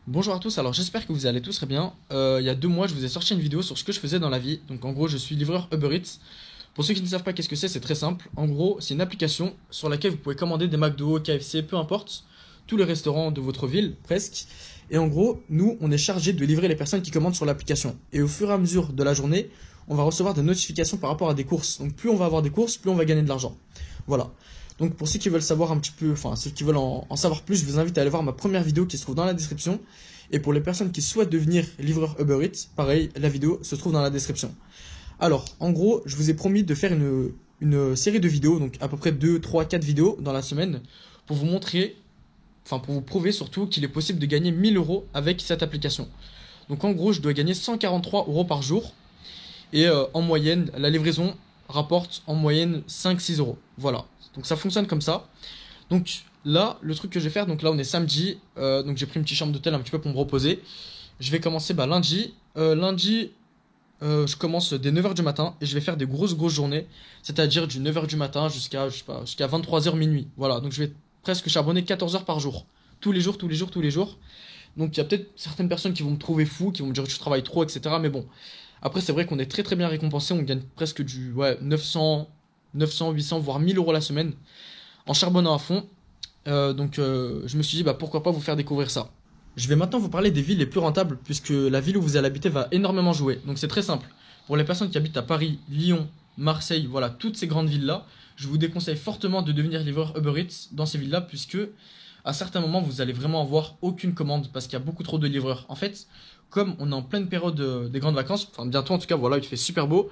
Bonjour à tous, alors j'espère que vous allez tous très bien. Il y a 2 mois, je vous ai sorti une vidéo sur ce que je faisais dans la vie. Donc en gros, je suis livreur Uber Eats. Pour ceux qui ne savent pas qu'est-ce que c'est très simple. En gros, c'est une application sur laquelle vous pouvez commander des McDo, KFC, peu importe, tous les restaurants de votre ville, presque. Et en gros, nous, on est chargé de livrer les personnes qui commandent sur l'application. Et au fur et à mesure de la journée, on va recevoir des notifications par rapport à des courses. Donc plus on va avoir des courses, plus on va gagner de l'argent. Voilà. Donc pour ceux qui veulent savoir un petit peu, enfin ceux qui veulent en savoir plus, je vous invite à aller voir ma première vidéo qui se trouve dans la description. Et pour les personnes qui souhaitent devenir livreur Uber Eats, pareil, la vidéo se trouve dans la description. Alors, en gros, je vous ai promis de faire une série de vidéos, donc à peu près 2, 3, 4 vidéos dans la semaine, pour vous montrer, enfin pour vous prouver surtout qu'il est possible de gagner 1000 euros avec cette application. Donc en gros, je dois gagner 143 euros par jour. Et en moyenne, la livraison rapporte en moyenne 5-6 euros. Voilà. Donc ça fonctionne comme ça. Donc là, le truc que je vais faire, donc là on est samedi, donc j'ai pris une petite chambre d'hôtel un petit peu pour me reposer. Je vais commencer lundi. Lundi, je commence dès 9h du matin et je vais faire des grosses journées, c'est-à-dire du 9h du matin jusqu'à je sais pas, jusqu'à 23h minuit. Voilà, donc je vais presque charbonner 14 heures par jour. Tous les jours, tous les jours, tous les jours. Donc il y a peut-être certaines personnes qui vont me trouver fou, qui vont me dire que tu travailles trop, etc. Mais bon, après c'est vrai qu'on est très bien récompensé, on gagne presque du 900, 800, voire 1000 euros la semaine en charbonnant à fond. Je me suis dit bah pourquoi pas vous faire découvrir ça. Je vais maintenant vous parler des villes les plus rentables puisque la ville où vous allez habiter va énormément jouer. Donc c'est très simple. Pour les personnes qui habitent à Paris, Lyon, Marseille, voilà, toutes ces grandes villes-là, je vous déconseille fortement de devenir livreur Uber Eats dans ces villes-là puisque à certains moments vous allez vraiment avoir aucune commande parce qu'il y a beaucoup trop de livreurs. En fait, comme on est en pleine période des grandes vacances, enfin bientôt en tout cas, voilà, il fait super beau,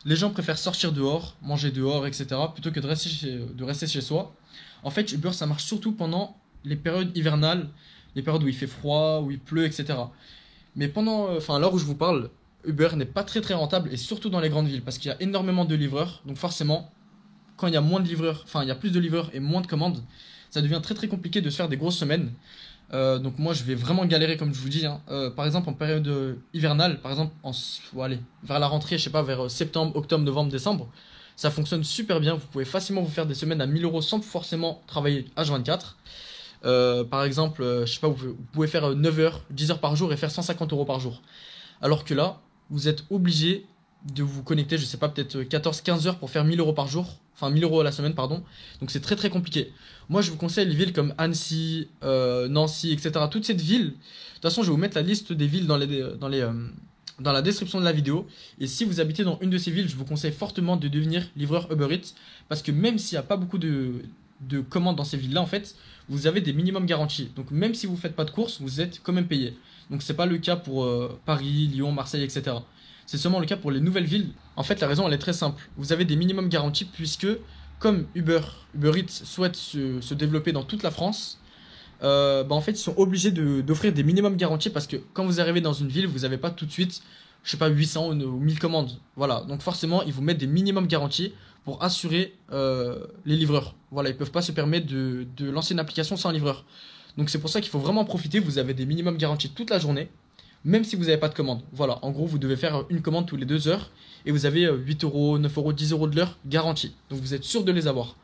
les gens préfèrent sortir dehors, manger dehors, etc. plutôt que de rester chez soi. En fait, Uber, ça marche surtout pendant les périodes hivernales, les périodes où il fait froid, où il pleut, etc. Mais à l'heure où je vous parle, Uber n'est pas très rentable, et surtout dans les grandes villes, parce qu'il y a énormément de livreurs. Donc forcément, quand il y a moins de livreurs, enfin il y a plus de livreurs et moins de commandes, ça devient très compliqué de se faire des grosses semaines. Donc moi je vais vraiment galérer comme je vous dis, hein. Par exemple en période hivernale, par exemple allez, vers la rentrée, je sais pas, vers septembre, octobre, novembre, décembre, ça fonctionne super bien. Vous pouvez facilement vous faire des semaines à 1000 euros sans forcément travailler H24. Par exemple, je sais pas, vous pouvez faire 9 heures, 10 heures par jour et faire 150 euros par jour. Alors que là, vous êtes obligé de vous connecter, je sais pas, peut-être 14-15 heures pour faire 1000 euros par jour, enfin 1000 euros à la semaine, pardon. Donc c'est très compliqué. Moi, je vous conseille les villes comme Annecy, Nancy, etc. Toutes ces villes. De toute façon, je vais vous mettre la liste des villes dans la description de la vidéo. Et si vous habitez dans une de ces villes, je vous conseille fortement de devenir livreur Uber Eats. Parce que même s'il n'y a pas beaucoup de commandes dans ces villes-là, en fait, vous avez des minimums garantis. Donc même si vous faites pas de courses, vous êtes quand même payé. Donc c'est pas le cas pour Paris, Lyon, Marseille, etc. C'est seulement le cas pour les nouvelles villes. En fait, la raison, elle est très simple. Vous avez des minimums garantis puisque, comme Uber Eats souhaite se développer dans toute la France, en fait, ils sont obligés d'offrir des minimums garantis parce que quand vous arrivez dans une ville, vous n'avez pas tout de suite, je sais pas, 800 ou 1000 commandes. Voilà, donc forcément, ils vous mettent des minimums garantis pour assurer les livreurs. Voilà, ils peuvent pas se permettre de lancer une application sans livreur. Donc c'est pour ça qu'il faut vraiment en profiter. Vous avez des minimums garantis toute la journée, même si vous n'avez pas de commande. Voilà, en gros, vous devez faire une commande tous les 2 heures et vous avez 8 euros, 9 euros, 10 euros de l'heure garantis. Donc vous êtes sûr de les avoir.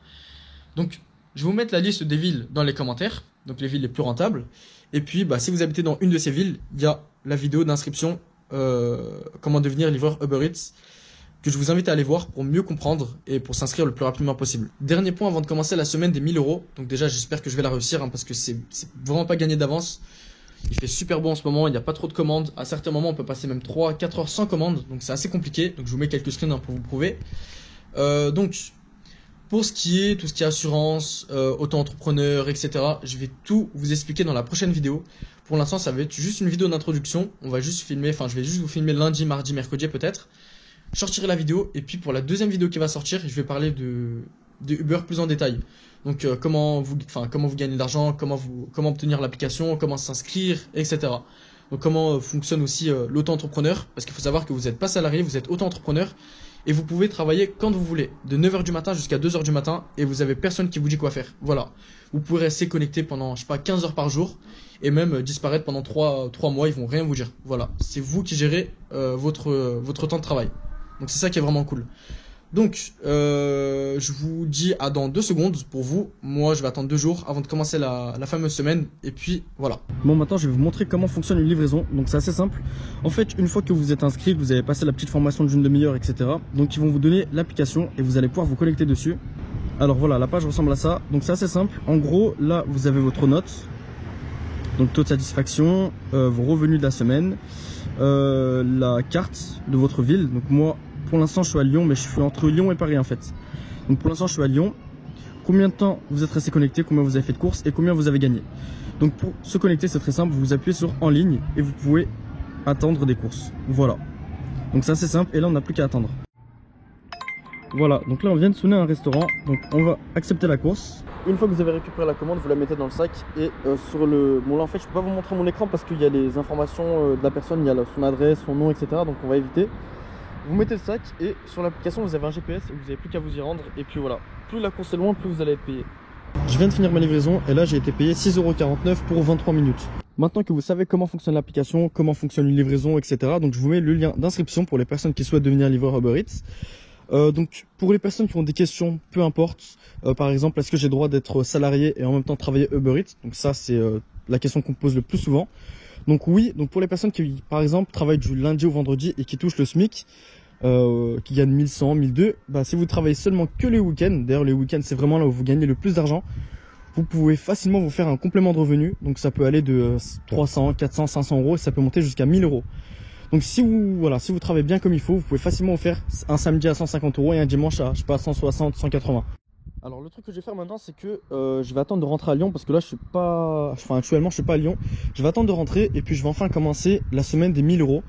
Donc je vais vous mettre la liste des villes dans les commentaires, donc les villes les plus rentables. Et puis, si vous habitez dans une de ces villes, il y a la vidéo d'inscription comment devenir livreur Uber Eats que je vous invite à aller voir pour mieux comprendre et pour s'inscrire le plus rapidement possible. Dernier point avant de commencer la semaine des 1000 euros. Donc déjà, j'espère que je vais la réussir parce que c'est vraiment pas gagné d'avance. Il fait super beau en ce moment, il n'y a pas trop de commandes. À certains moments, on peut passer même 3-4 heures sans commande, donc c'est assez compliqué. Donc je vous mets quelques screens pour vous prouver. Pour ce qui est tout ce qui est assurance, auto-entrepreneur, etc., je vais tout vous expliquer dans la prochaine vidéo. Pour l'instant, ça va être juste une vidéo d'introduction. Je vais juste vous filmer lundi, mardi, mercredi peut-être. Je sortirai la vidéo et puis pour la deuxième vidéo qui va sortir, je vais parler de Uber plus en détail. Donc comment vous gagnez de l'argent, comment obtenir l'application, comment s'inscrire, etc. Donc comment fonctionne aussi l'auto-entrepreneur, parce qu'il faut savoir que vous n'êtes pas salarié, vous êtes auto-entrepreneur et vous pouvez travailler quand vous voulez, de 9h du matin jusqu'à 2h du matin et vous avez personne qui vous dit quoi faire. Voilà. Vous pouvez rester connecté pendant, je sais pas, 15 heures par jour et même disparaître pendant 3 mois, ils vont rien vous dire. Voilà. C'est vous qui gérez votre temps de travail. Donc c'est ça qui est vraiment cool. Donc, je vous dis à dans 2 secondes pour vous. Moi, je vais attendre 2 jours avant de commencer la fameuse semaine. Et puis, voilà. Bon, maintenant, je vais vous montrer comment fonctionne une livraison. Donc, c'est assez simple. En fait, une fois que vous êtes inscrit, que vous avez passé la petite formation d'une demi-heure, etc. Donc, ils vont vous donner l'application et vous allez pouvoir vous connecter dessus. Alors, voilà, la page ressemble à ça. Donc, c'est assez simple. En gros, là, vous avez votre note. Donc, taux de satisfaction, vos revenus de la semaine, la carte de votre ville. Donc, moi, pour l'instant, je suis à Lyon, mais je suis entre Lyon et Paris en fait. Donc pour l'instant, je suis à Lyon. Combien de temps vous êtes resté connecté, combien vous avez fait de courses et combien vous avez gagné. Donc pour se connecter, c'est très simple. Vous appuyez sur en ligne et vous pouvez attendre des courses. Voilà. Donc c'est assez simple et là, on n'a plus qu'à attendre. Voilà. Donc là, on vient de sonner un restaurant. Donc on va accepter la course. Une fois que vous avez récupéré la commande, vous la mettez dans le sac et sur le... Bon là, en fait, je peux pas vous montrer mon écran parce qu'il y a les informations de la personne, il y a son adresse, son nom, etc. Donc on va éviter. Vous mettez le sac et sur l'application vous avez un GPS et vous n'avez plus qu'à vous y rendre et puis voilà. Plus la course est loin, plus vous allez être payé. Je viens de finir ma livraison et là j'ai été payé 6,49 € pour 23 minutes. Maintenant que vous savez comment fonctionne l'application, comment fonctionne une livraison, etc. Donc je vous mets le lien d'inscription pour les personnes qui souhaitent devenir livreur Uber Eats. Donc pour les personnes qui ont des questions, peu importe, par exemple est-ce que j'ai le droit d'être salarié et en même temps travailler Uber Eats. Donc ça c'est la question qu'on me pose le plus souvent. Donc oui, donc pour les personnes qui par exemple travaillent du lundi au vendredi et qui touchent le SMIC, qui gagnent 1100, 1200, bah, si vous travaillez seulement que les week-ends, d'ailleurs les week-ends c'est vraiment là où vous gagnez le plus d'argent, vous pouvez facilement vous faire un complément de revenu. Donc ça peut aller de 300, 400, 500 € et ça peut monter jusqu'à 1000 €. Donc si vous travaillez bien comme il faut, vous pouvez facilement vous faire un samedi à 150 € et un dimanche à, je sais pas, 160, 180. Alors le truc que je vais faire maintenant, c'est que je vais attendre de rentrer à Lyon parce que là actuellement je suis pas à Lyon. Je vais attendre de rentrer et puis je vais enfin commencer la semaine des 1000 €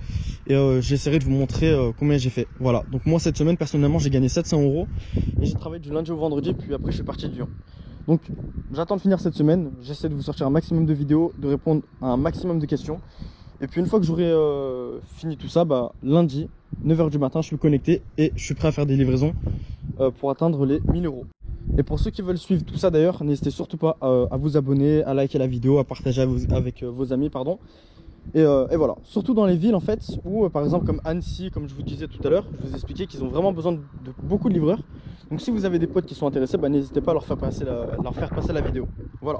et j'essaierai de vous montrer combien j'ai fait. Voilà, donc moi cette semaine personnellement j'ai gagné 700 € et j'ai travaillé du lundi au vendredi puis après je suis parti de Lyon. Donc j'attends de finir cette semaine, j'essaie de vous sortir un maximum de vidéos, de répondre à un maximum de questions. Et puis une fois que j'aurai fini tout ça, bah, lundi, 9 h du matin, je suis connecté et je suis prêt à faire des livraisons pour atteindre les 1000 €. Et pour ceux qui veulent suivre tout ça d'ailleurs, n'hésitez surtout pas à vous abonner, à liker la vidéo, à partager avec vos amis, pardon. Et voilà, surtout dans les villes en fait, où par exemple comme Annecy, comme je vous disais tout à l'heure, je vous expliquais qu'ils ont vraiment besoin de beaucoup de livreurs. Donc si vous avez des potes qui sont intéressés, bah, n'hésitez pas à leur faire passer la vidéo. Voilà.